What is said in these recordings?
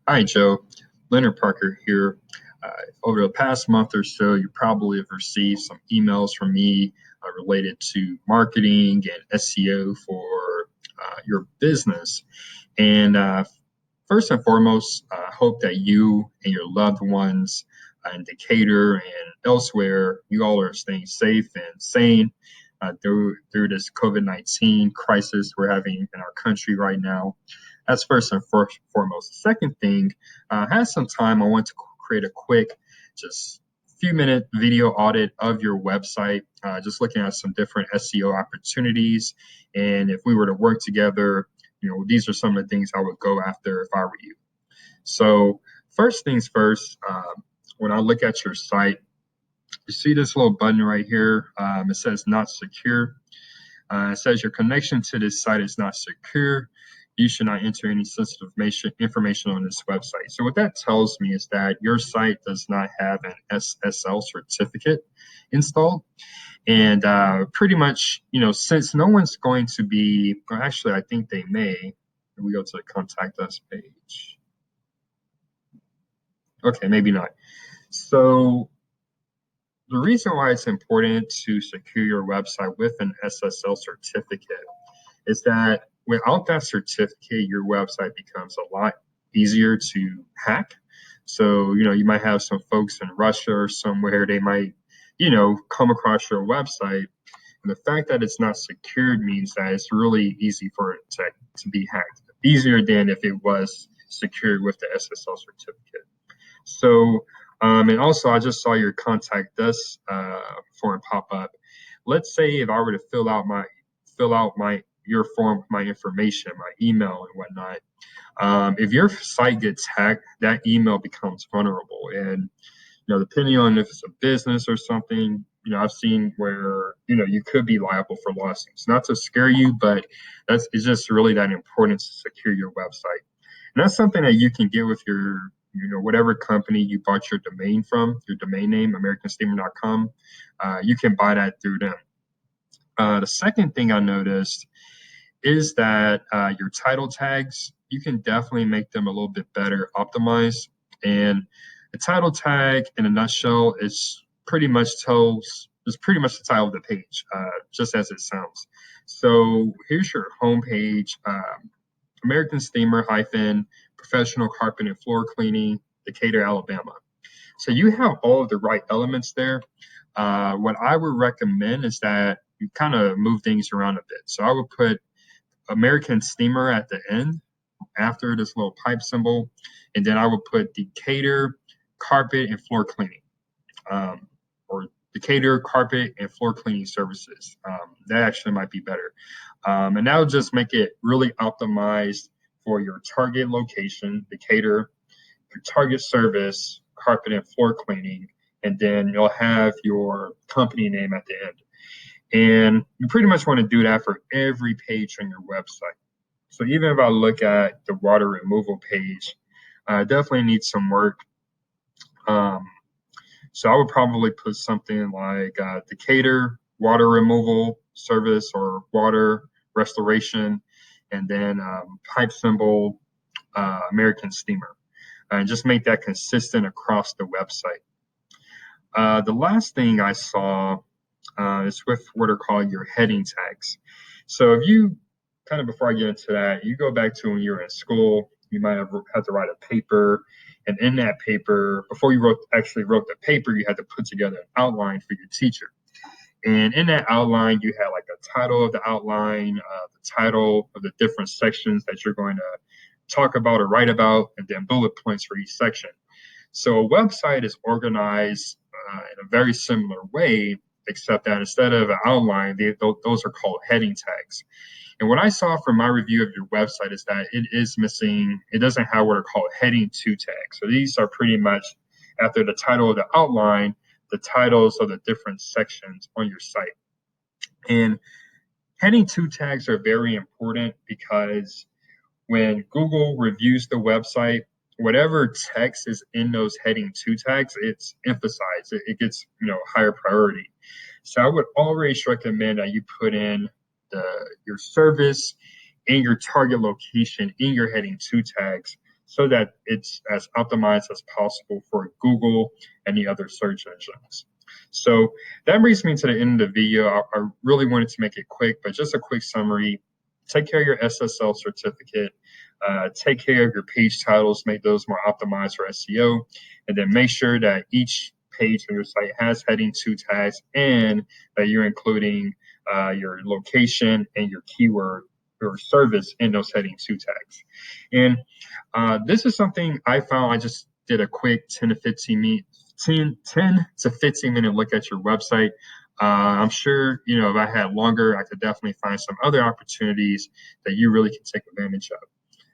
Hi, Joe. Leonard Parker here. Over the past month or so, you probably have received some emails from me related to marketing and SEO for your business. And first and foremost, I hope that you and your loved ones in Decatur and elsewhere, you all are staying safe and sane through this COVID-19 crisis we're having in our country right now. That's first and foremost. The second thing, I had some time. I want to create a quick, just few minute video audit of your website, just looking at some different SEO opportunities. And if we were to work together, these are some of the things I would go after if I were you. So first things first, when I look at your site, you see this little button right here. It says not secure. It says your connection to this site is not secure. You should not enter any sensitive information on this website. So what that tells me is that your site does not have an SSL certificate installed. And pretty much, since no one's going to be, or actually, I think they may, if we go to the contact us page. Okay, maybe not. So the reason why it's important to secure your website with an SSL certificate is that without that certificate, your website becomes a lot easier to hack. So, you might have some folks in Russia or somewhere, they might, come across your website. And the fact that it's not secured means that it's really easy for it to be hacked, easier than if it was secured with the SSL certificate. So, and also, I just saw your contact us form pop up. Let's say if I were to fill out your form with my information, my email and whatnot. If your site gets hacked, that email becomes vulnerable. And depending on if it's a business or something, I've seen where you could be liable for lawsuits. Not to scare you, but it's just really that important to secure your website. And that's something that you can get with your whatever company you bought your domain from, your domain name, americansteamer.com. You can buy that through them. The second thing I noticed is that your title tags, you can definitely make them a little bit better optimized. And the title tag, in a nutshell, is pretty much the title of the page, just as it sounds. So here's your homepage, American Steamer hyphen professional carpet and floor cleaning, Decatur, Alabama. So you have all of the right elements there. What I would recommend is that you kind of move things around a bit. So I would put American Steamer at the end after this little pipe symbol, and then I would put Decatur carpet and floor cleaning, or Decatur carpet and floor cleaning services. That actually might be better. And that would just make it really optimized for your target location, Decatur, your target service, carpet and floor cleaning, and then you'll have your company name at the end. And you pretty much want to do that for every page on your website. So even if I look at the water removal page, I definitely needs some work. So I would probably put something like Decatur water removal service or water restoration, and then pipe symbol American Steamer, and just make that consistent across the website. The last thing I saw is with what are called your heading tags. So if you kind of, before I get into that, you go back to when you were in school, you might have had to write a paper. And in that paper, before you actually wrote the paper, you had to put together an outline for your teacher. And in that outline, you had like a title of the outline, the title of the different sections that you're going to talk about or write about, and then bullet points for each section. So a website is organized in a very similar way, except that instead of an outline, those are called heading tags. And what I saw from my review of your website is that it doesn't have what are called heading to tags. So these are pretty much after the title of the outline, the titles of the different sections on your site. And heading to tags are very important because when Google reviews the website, whatever text is in those heading to tags, it's emphasized. It gets higher priority. So I would always recommend that you put in your service and your target location in your heading to tags, so that it's as optimized as possible for Google and the other search engines. So that brings me to the end of the video. I really wanted to make it quick, but just a quick summary. Take care of your SSL certificate. Take care of your page titles, make those more optimized for SEO, and then make sure that each page on your site has heading 2 tags and that you're including your location and your keyword or service in those heading 2 tags. And this is something I found. I just did a quick 10 to 15 minute look at your website. I'm sure, if I had longer, I could definitely find some other opportunities that you really can take advantage of.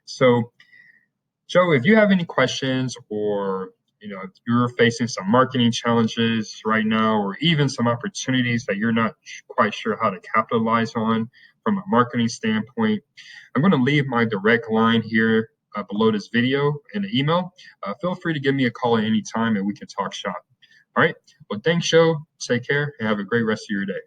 So, Joe, if you have any questions, or if you're facing some marketing challenges right now, or even some opportunities that you're not quite sure how to capitalize on from a marketing standpoint, I'm going to leave my direct line here below this video in the email. Feel free to give me a call at any time and we can talk shop. All right. Well, thanks, Joe. Take care and have a great rest of your day.